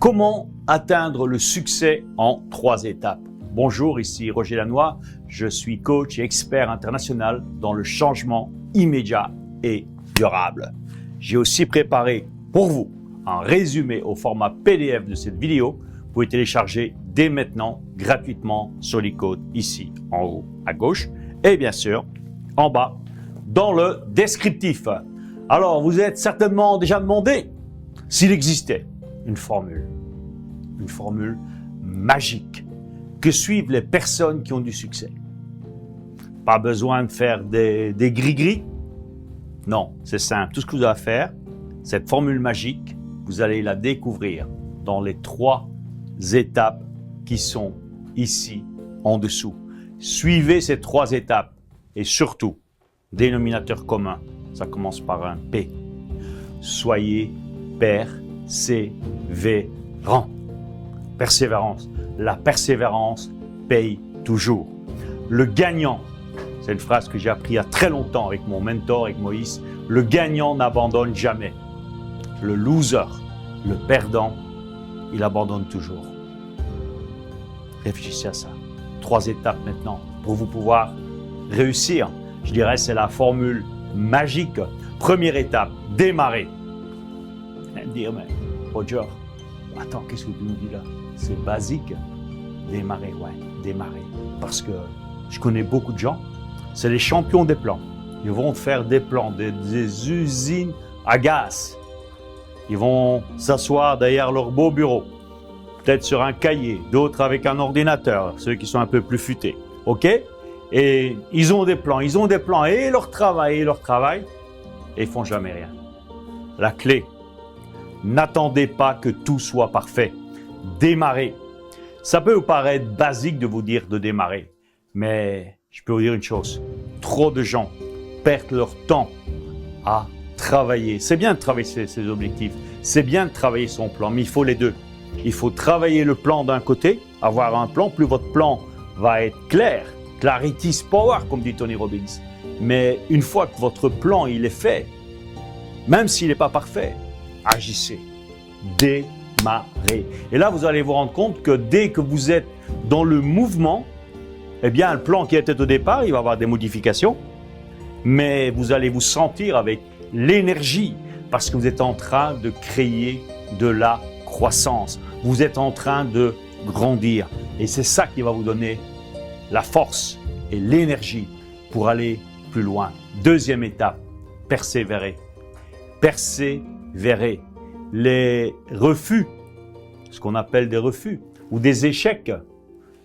Comment atteindre le succès en 3 étapes? Bonjour, ici Roger Lannoy, je suis coach et expert international dans le changement immédiat et durable. J'ai aussi préparé pour vous un résumé au format PDF de cette vidéo. Vous pouvez télécharger dès maintenant gratuitement sur l'icône ici en haut à gauche et bien sûr en bas dans le descriptif. Alors, vous êtes certainement déjà demandé s'il existait une formule magique que suivent les personnes qui ont du succès. Pas besoin de faire des gris-gris. Non, c'est simple. Tout ce que vous avez à faire, cette formule magique, vous allez la découvrir dans les 3 étapes qui sont ici en dessous. Suivez ces 3 étapes et surtout, dénominateur commun, ça commence par un P. Soyez persévérant. Persévérance. La persévérance paye toujours. Le gagnant, c'est une phrase que j'ai appris il y a très longtemps avec mon mentor, avec Moïse. Le gagnant n'abandonne jamais. Le loser, le perdant, il abandonne toujours. Réfléchissez à ça. 3 étapes maintenant pour vous pouvoir réussir. Je dirais c'est la formule magique. Première étape, démarrer. Vous allez me dire, mais Roger, attends, qu'est-ce que tu nous dis là? C'est basique. Démarrer, ouais, démarrer. Parce que je connais beaucoup de gens, c'est les champions des plans. Ils vont faire des plans, des usines à gaz. Ils vont s'asseoir derrière leur beau bureau, peut-être sur un cahier, d'autres avec un ordinateur, ceux qui sont un peu plus futés. OK? Et ils ont des plans, et leur travail, et ils font jamais rien. La clé, n'attendez pas que tout soit parfait. Démarrez. Ça peut vous paraître basique de vous dire de démarrer, mais je peux vous dire une chose. Trop de gens perdent leur temps à travailler. C'est bien de travailler ses objectifs, c'est bien de travailler son plan, mais il faut les deux. Il faut travailler le plan d'un côté, avoir un plan, plus votre plan va être clair. Clarity is power, comme dit Tony Robbins. Mais une fois que votre plan il est fait, même s'il n'est pas parfait, agissez, démarrez. Et là, vous allez vous rendre compte que dès que vous êtes dans le mouvement, eh bien, le plan qui était au départ, il va avoir des modifications, mais vous allez vous sentir avec l'énergie parce que vous êtes en train de créer de la croissance. Vous êtes en train de grandir. Et c'est ça qui va vous donner la force et l'énergie pour aller plus loin. Deuxième étape, persévérer. Persévérer. Les refus, ce qu'on appelle des refus ou des échecs,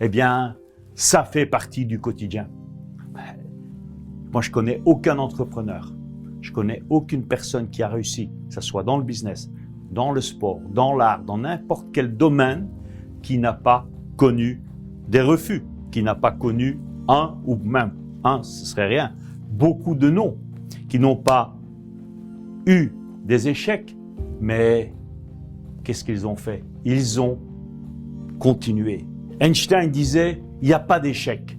eh bien, ça fait partie du quotidien. Moi, je connais aucun entrepreneur, je connais aucune personne qui a réussi, que ce soit dans le business, dans le sport, dans l'art, dans n'importe quel domaine, qui n'a pas connu des refus, qui n'a pas connu un ou même un, ce serait rien, beaucoup de non, qui n'ont pas eu des échecs, mais qu'est-ce qu'ils ont fait? Ils ont continué. Einstein disait, il n'y a pas d'échec,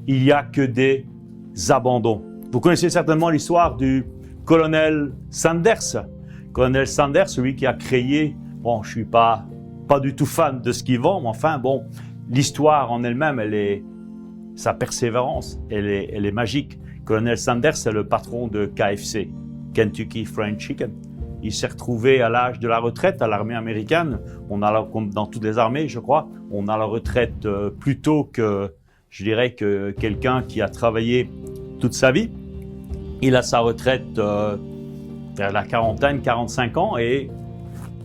il n'y a que des abandons. Vous connaissez certainement l'histoire du colonel Sanders. Colonel Sanders, celui qui a créé, bon, je suis pas du tout fan de ce qu'il vend, mais enfin, bon, l'histoire en elle-même, sa persévérance, elle est magique. Colonel Sanders, c'est le patron de KFC, Kentucky Fried Chicken. Il s'est retrouvé à l'âge de la retraite à l'armée américaine. Comme dans toutes les armées, je crois, on a la retraite plus tôt que, je dirais, que quelqu'un qui a travaillé toute sa vie. Il a sa retraite vers la quarantaine, 45 ans et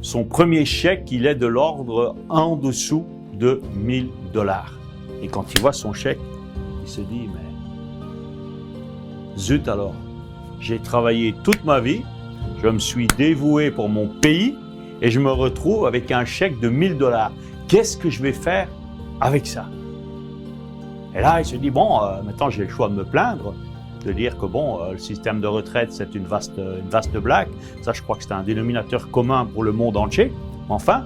son premier chèque, il est de l'ordre en dessous de $1000. Et quand il voit son chèque, il se dit, mais zut alors, j'ai travaillé toute ma vie, je me suis dévoué pour mon pays et je me retrouve avec un chèque de $1000. Qu'est-ce que je vais faire avec ça? Et là, il se dit, bon, maintenant j'ai le choix de me plaindre, de dire que bon, le système de retraite, c'est une vaste blague. Ça, je crois que c'est un dénominateur commun pour le monde entier. Enfin,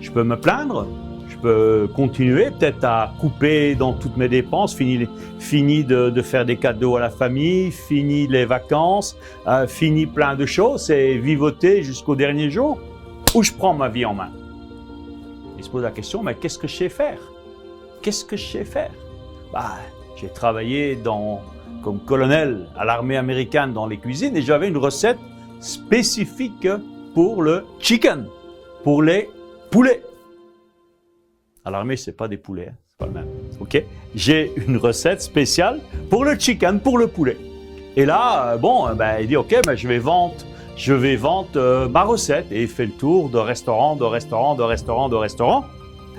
je peux me plaindre, je peux continuer peut-être à couper dans toutes mes dépenses, fini de faire des cadeaux à la famille, fini les vacances, fini plein de choses et vivoter jusqu'au dernier jour, ou je prends ma vie en main. il se pose la question, mais qu'est-ce que je sais faire? Qu'est-ce que je sais faire? J'ai travaillé comme colonel à l'armée américaine dans les cuisines et j'avais une recette spécifique pour le chicken, pour les poulets. À l'armée, c'est pas des poulets, hein, c'est pas le même. Ok? J'ai une recette spéciale pour le chicken, pour le poulet. Et là, il dit ok, je vais vendre ma recette. Et il fait le tour de restaurant.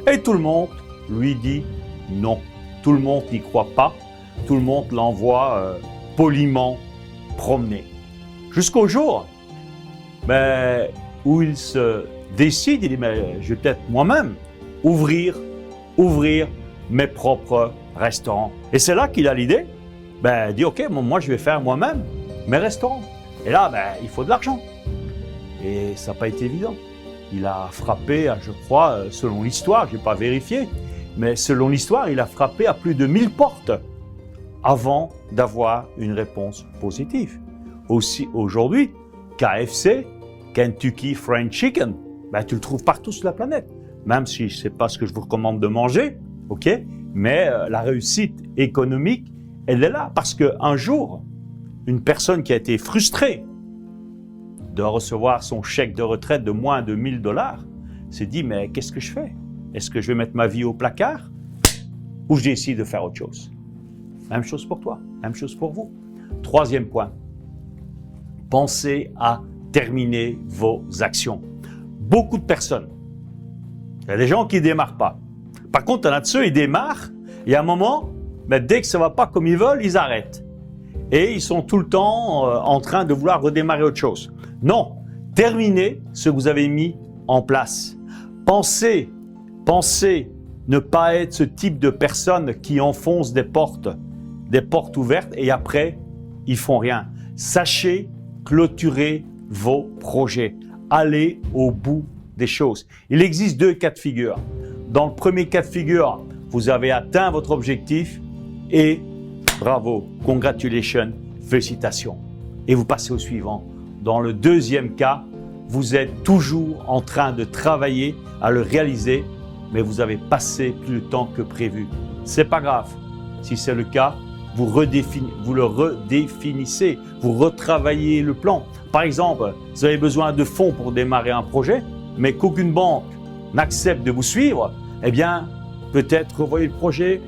Et tout le monde lui dit non. Tout le monde n'y croit pas. Tout le monde l'envoie poliment promener. Jusqu'au jour où il se décide, il dit mais je vais peut-être moi-même ouvrir mes propres restaurants. Et c'est là qu'il a l'idée, il dit ok, moi je vais faire moi-même mes restaurants. Et là, il faut de l'argent. Et ça n'a pas été évident. Il a frappé, je crois, selon l'histoire, je n'ai pas vérifié, mais selon l'histoire, il a frappé à plus de 1000 portes avant d'avoir une réponse positive. Aussi, aujourd'hui, KFC, Kentucky Fried Chicken, tu le trouves partout sur la planète. Même si ce n'est pas ce que je vous recommande de manger, ok, mais la réussite économique, elle est là. Parce qu'un jour, une personne qui a été frustrée de recevoir son chèque de retraite de moins de 1000 $, s'est dit, mais qu'est-ce que je fais? Est-ce que je vais mettre ma vie au placard ou je décide de faire autre chose? Même chose pour toi, même chose pour vous. Troisième point, pensez à terminer vos actions. Beaucoup de personnes, il y a des gens qui ne démarrent pas. Par contre, il y en a de ceux, ils démarrent, et à un moment, dès que ça ne va pas comme ils veulent, ils arrêtent. Et ils sont tout le temps en train de vouloir redémarrer autre chose. Non, terminez ce que vous avez mis en place. Pensez ne pas être ce type de personne qui enfonce des portes ouvertes et après, ils font rien. Sachez clôturer vos projets. Allez au bout des choses. Il existe 2 cas de figure. Dans le premier cas de figure, vous avez atteint votre objectif et bravo, congratulations, félicitations. Et vous passez au suivant. Dans le deuxième cas, vous êtes toujours en train de travailler à le réaliser, mais vous avez passé plus de temps que prévu. C'est pas grave. Si c'est le cas, vous le redéfinissez, vous retravaillez le plan. Par exemple, vous avez besoin de fonds pour démarrer un projet, mais qu'aucune banque n'accepte de vous suivre, peut-être revoyez le projet,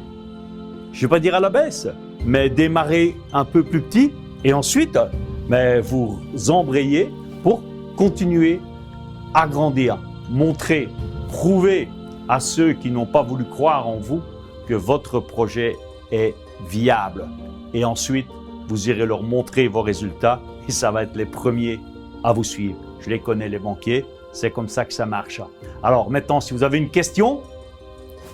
je ne vais pas dire à la baisse, mais démarrer un peu plus petit et ensuite, vous embrayez pour continuer à grandir, montrer, prouver à ceux qui n'ont pas voulu croire en vous que votre projet est viable. Et ensuite, vous irez leur montrer vos résultats et ça va être les premiers à vous suivre. Je les connais, les banquiers, c'est comme ça que ça marche. Alors maintenant, si vous avez une question,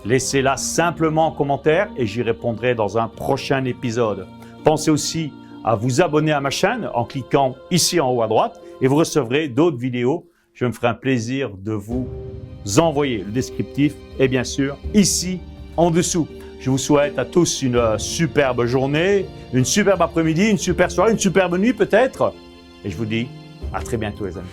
laissez-la simplement en commentaire et j'y répondrai dans un prochain épisode. Pensez aussi à vous abonner à ma chaîne en cliquant ici en haut à droite et vous recevrez d'autres vidéos. Je me ferai un plaisir de vous envoyer le descriptif et bien sûr ici en dessous. Je vous souhaite à tous une superbe journée, une superbe après-midi, une superbe soirée, une superbe nuit peut-être. Et je vous dis à très bientôt les amis.